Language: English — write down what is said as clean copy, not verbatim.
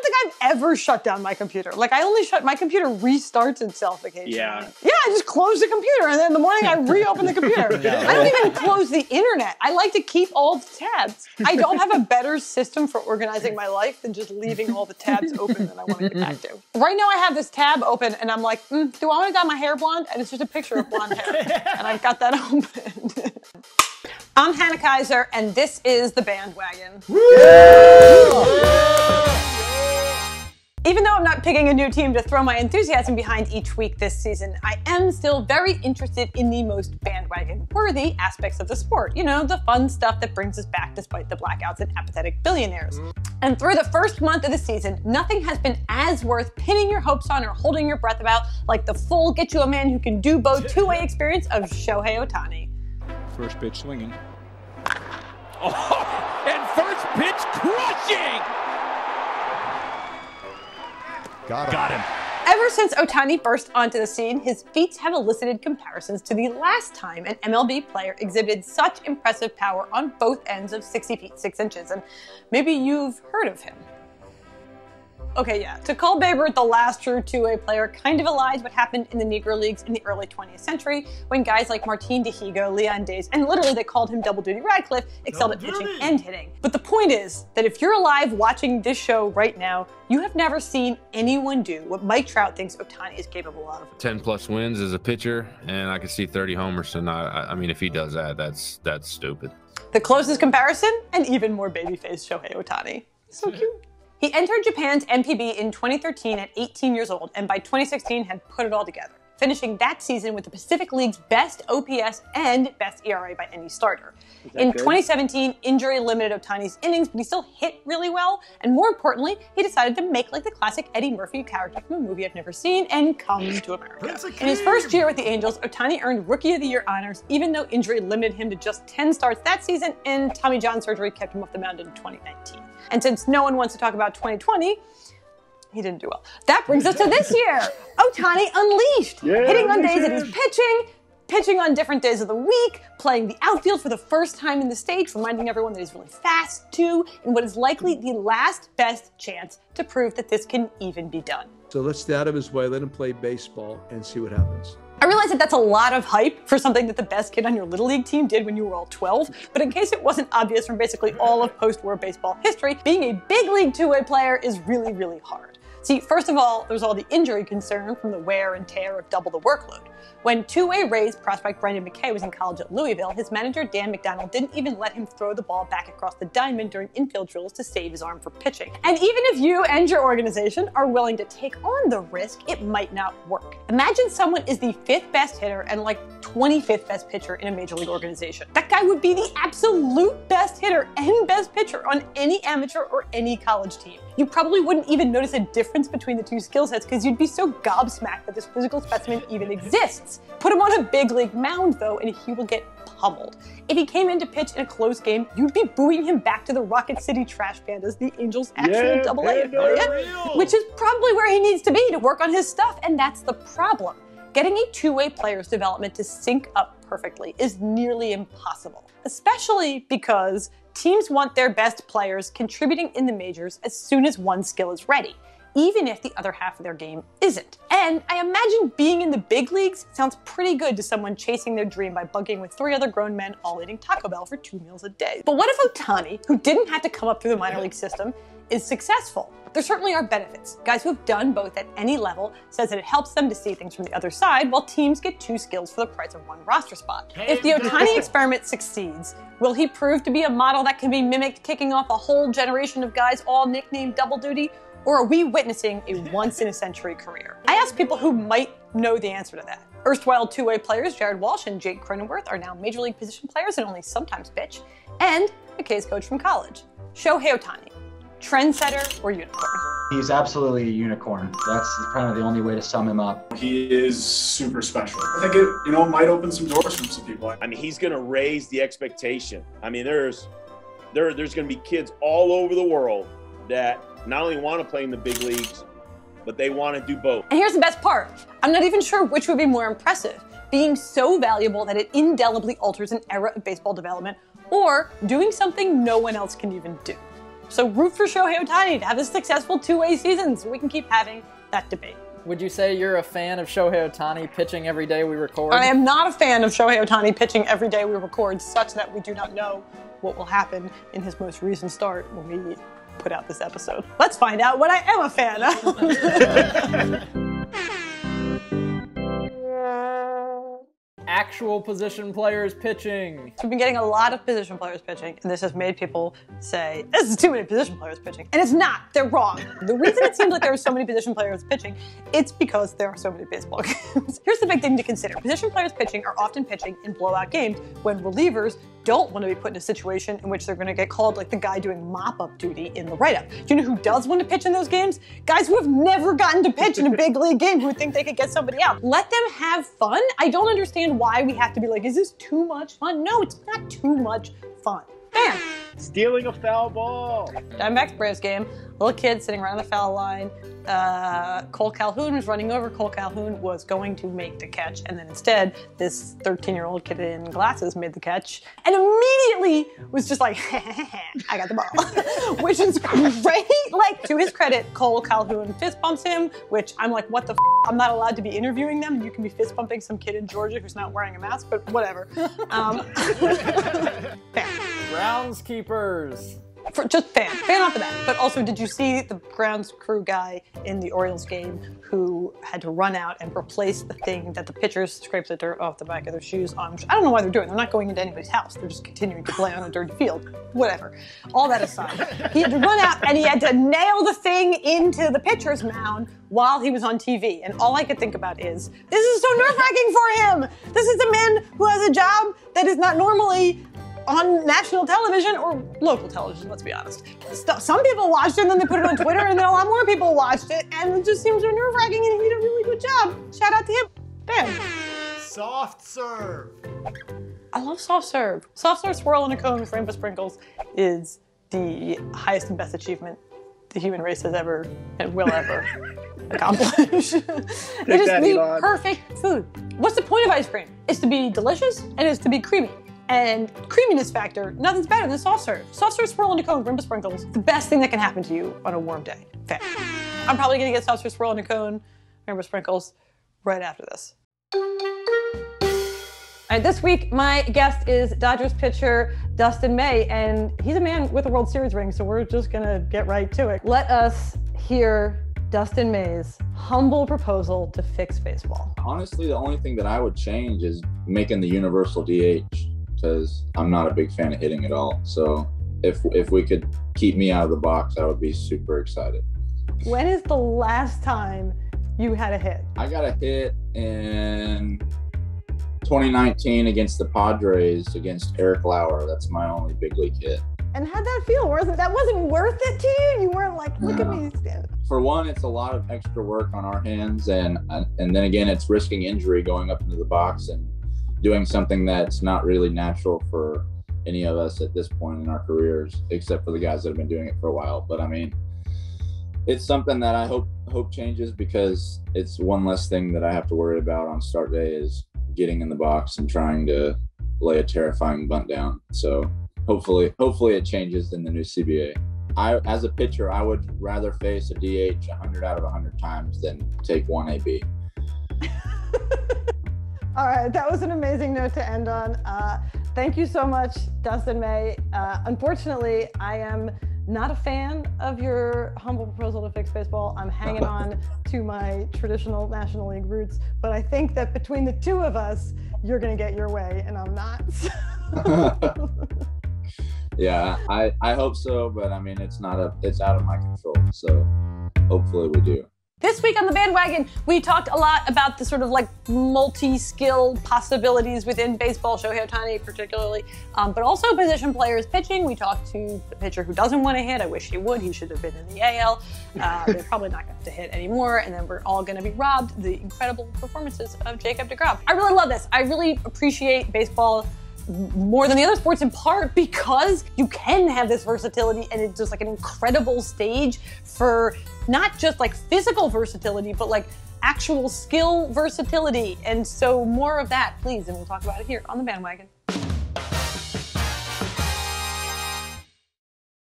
don't think I've ever shut down my computer. Like, my computer restarts itself occasionally. Yeah. Yeah, I just close the computer, and then in the morning I reopen the computer. I don't even close the internet. I like to keep all the tabs. I don't have a better system for organizing my life than just leaving all the tabs open that I want to get back to. Right now I have this tab open, and I'm like, do I want to dye my hair blonde? And it's just a picture of blonde hair. And I've got that open. I'm Hannah Kaiser, and this is The Bandwagon. Even though I'm not picking a new team to throw my enthusiasm behind each week this season, I am still very interested in the most bandwagon-worthy aspects of the sport. You know, the fun stuff that brings us back despite the blackouts and apathetic billionaires. And through the first month of the season, nothing has been as worth pinning your hopes on or holding your breath about like the full get you a man who can do both two-way experience of Shohei Ohtani. First pitch swinging. Oh, and first pitch crushing! Got him. Ever since Ohtani burst onto the scene, his feats have elicited comparisons to the last time an MLB player exhibited such impressive power on both ends of 60 feet 6 inches, and maybe you've heard of him. Okay, yeah, to call Babe Ruth the last true two-way player kind of elides what happened in the Negro Leagues in the early 20th century, when guys like Martin Dihigo, Leon Days, and literally they called him Double Duty Radcliffe, excelled at pitching and hitting. But the point is that if you're alive watching this show right now, you have never seen anyone do what Mike Trout thinks Ohtani is capable of. 10+ wins as a pitcher, and I can see 30 homers, so I mean, if he does that, that's stupid. The closest comparison, an even more babyface Shohei Ohtani. So cute. He entered Japan's NPB in 2013 at 18 years old, and by 2016 had put it all together, finishing that season with the Pacific League's best OPS and best ERA by any starter. In 2017, injury limited Ohtani's innings, but he still hit really well, and more importantly, he decided to make like the classic Eddie Murphy character from a movie I've never seen and come to America. In his first year with the Angels, Ohtani earned Rookie of the Year honors, even though injury limited him to just 10 starts that season, and Tommy John surgery kept him off the mound in 2019. And since no one wants to talk about 2020, he didn't do well. That brings us to this year. Ohtani unleashed, hitting on days that he's pitching on different days of the week, playing the outfield for the first time in the States, reminding everyone that he's really fast too, in what is likely the last best chance to prove that this can even be done. So let's stay out of his way, let him play baseball, and see what happens. I realize that that's a lot of hype for something that the best kid on your Little League team did when you were all 12, but in case it wasn't obvious from basically all of post-war baseball history, being a big league two-way player is really, really hard. See, first of all, there's all the injury concern from the wear and tear of double the workload. When two-way Rays prospect Brendan McKay was in college at Louisville, his manager Dan McDonald didn't even let him throw the ball back across the diamond during infield drills to save his arm for pitching. And even if you and your organization are willing to take on the risk, it might not work. Imagine someone is the 5th best hitter and like 25th best pitcher in a major league organization. That guy would be the absolute best hitter and best pitcher on any amateur or any college team. You probably wouldn't even notice a difference between the two skill sets because you'd be so gobsmacked that this physical specimen even exists. Put him on a big league mound though, and he will get pummeled. If he came in to pitch in a close game, you'd be booing him back to the Rocket City Trash Pandas, the Angels' actual AA affiliate, which is probably where he needs to be to work on his stuff, and that's the problem. Getting a two-way player's development to sync up perfectly is nearly impossible, especially because teams want their best players contributing in the majors as soon as one skill is ready, even if the other half of their game isn't. And I imagine being in the big leagues sounds pretty good to someone chasing their dream by bunking with 3 other grown men all eating Taco Bell for 2 meals a day. But what if Ohtani, who didn't have to come up through the minor league system, is successful? There certainly are benefits. Guys who have done both at any level says that it helps them to see things from the other side, while teams get 2 skills for the price of 1 roster spot. If the Ohtani experiment succeeds, will he prove to be a model that can be mimicked, kicking off a whole generation of guys all nicknamed Double Duty? Or are we witnessing a once-in-a-century career? I asked people who might know the answer to that. Erstwhile two-way players Jared Walsh and Jake Cronenworth are now major league position players and only sometimes pitch. And McKay's coach from college, Shohei Ohtani. Trendsetter or unicorn? He's absolutely a unicorn. That's kind of the only way to sum him up. He is super special. I think it, might open some doors for some people. I mean, he's going to raise the expectation. I mean, there's going to be kids all over the world that not only want to play in the big leagues, but they want to do both. And here's the best part. I'm not even sure which would be more impressive, being so valuable that it indelibly alters an era of baseball development, or doing something no one else can even do. So root for Shohei Ohtani to have a successful two-way season so we can keep having that debate. Would you say you're a fan of Shohei Ohtani pitching every day we record? I am not a fan of Shohei Ohtani pitching every day we record, such that we do not know what will happen in his most recent start when we put out this episode. Let's find out what I am a fan of. Actual position players pitching. So we've been getting a lot of position players pitching, and this has made people say, this is too many position players pitching. And it's not. They're wrong. The reason it seems like there are so many position players pitching, it's because there are so many baseball games. Here's the big thing to consider. Position players pitching are often pitching in blowout games when relievers don't want to be put in a situation in which they're going to get called like the guy doing mop-up duty in the write-up. Do you know who does want to pitch in those games? Guys who have never gotten to pitch in a big league game who think they could get somebody out. Let them have fun. I don't understand why we have to be like, is this too much fun? No, it's not too much fun. Bam! Stealing a foul ball. Diamondbacks Braves game, little kid sitting right on the foul line. Cole Calhoun was running over. Cole Calhoun was going to make the catch, and then instead, this 13-year-old kid in glasses made the catch, and immediately was just like, I got the ball, which is great. Like, to his credit, Cole Calhoun fist bumps him, which I'm like, what the f? I'm not allowed to be interviewing them. You can be fist bumping some kid in Georgia who's not wearing a mask, but whatever. Groundskeepers. Just fan off the bat. But also, did you see the grounds crew guy in the Orioles game who had to run out and replace the thing that the pitchers scraped the dirt off the back of their shoes on? I don't know why they're doing. They're not going into anybody's house. They're just continuing to play on a dirty field. Whatever. All that aside, he had to run out and he had to nail the thing into the pitcher's mound while he was on TV. And all I could think about is, this is so nerve-wracking for him. This is a man who has a job that is not normally on national television or local television, let's be honest. Some people watched it and then they put it on Twitter and then a lot more people watched it and it just seems so nerve-wracking and he did a really good job. Shout out to him. Bam. Soft serve. I love soft serve. Soft serve swirl in a cone with rainbow sprinkles is the highest and best achievement the human race has ever and will ever accomplish. It is the perfect food. What's the point of ice cream? It's to be delicious and it's to be creamy. And creaminess factor, nothing's better than soft serve. Soft serve swirl in a cone, rainbow sprinkles, the best thing that can happen to you on a warm day. Fair. I'm probably gonna get soft serve swirl in a cone, rainbow sprinkles, right after this. All right, this week, my guest is Dodgers pitcher Dustin May, and he's a man with a World Series ring, so we're just gonna get right to it. Let us hear Dustin May's humble proposal to fix baseball. Honestly, the only thing that I would change is making the universal DH. Because I'm not a big fan of hitting at all. So if we could keep me out of the box, I would be super excited. When is the last time you had a hit? I got a hit in 2019 against the Padres against Eric Lauer. That's my only big league hit. And how'd that feel? That wasn't worth it to you? You weren't like, look at me stand. For one, it's a lot of extra work on our hands. And then again, it's risking injury going up into the box and doing something that's not really natural for any of us at this point in our careers, except for the guys that have been doing it for a while. But I mean, it's something that I hope changes because it's one less thing that I have to worry about on start day is getting in the box and trying to lay a terrifying bunt down. So hopefully it changes in the new CBA. As a pitcher, I would rather face a DH 100 out of 100 times than take one AB. All right, that was an amazing note to end on. Thank you so much, Dustin May. Unfortunately, I am not a fan of your humble proposal to fix baseball. I'm hanging on to my traditional National League roots, but I think that between the two of us, you're gonna get your way, and I'm not. Yeah, I hope so, but I mean, it's out of my control, so hopefully we do. This week on the Bandwagon, we talked a lot about the sort of like multi-skill possibilities within baseball, Shohei Ohtani particularly, but also position players pitching. We talked to the pitcher who doesn't want to hit. I wish he would. He should have been in the AL. They're probably not going to hit anymore, and then we're all going to be robbed the incredible performances of Jacob deGrom. I really love this. I really appreciate baseball more than the other sports in part because you can have this versatility and it's just like an incredible stage for not just like physical versatility, but like actual skill versatility. And so more of that, please, and we'll talk about it here on the Bandwagon.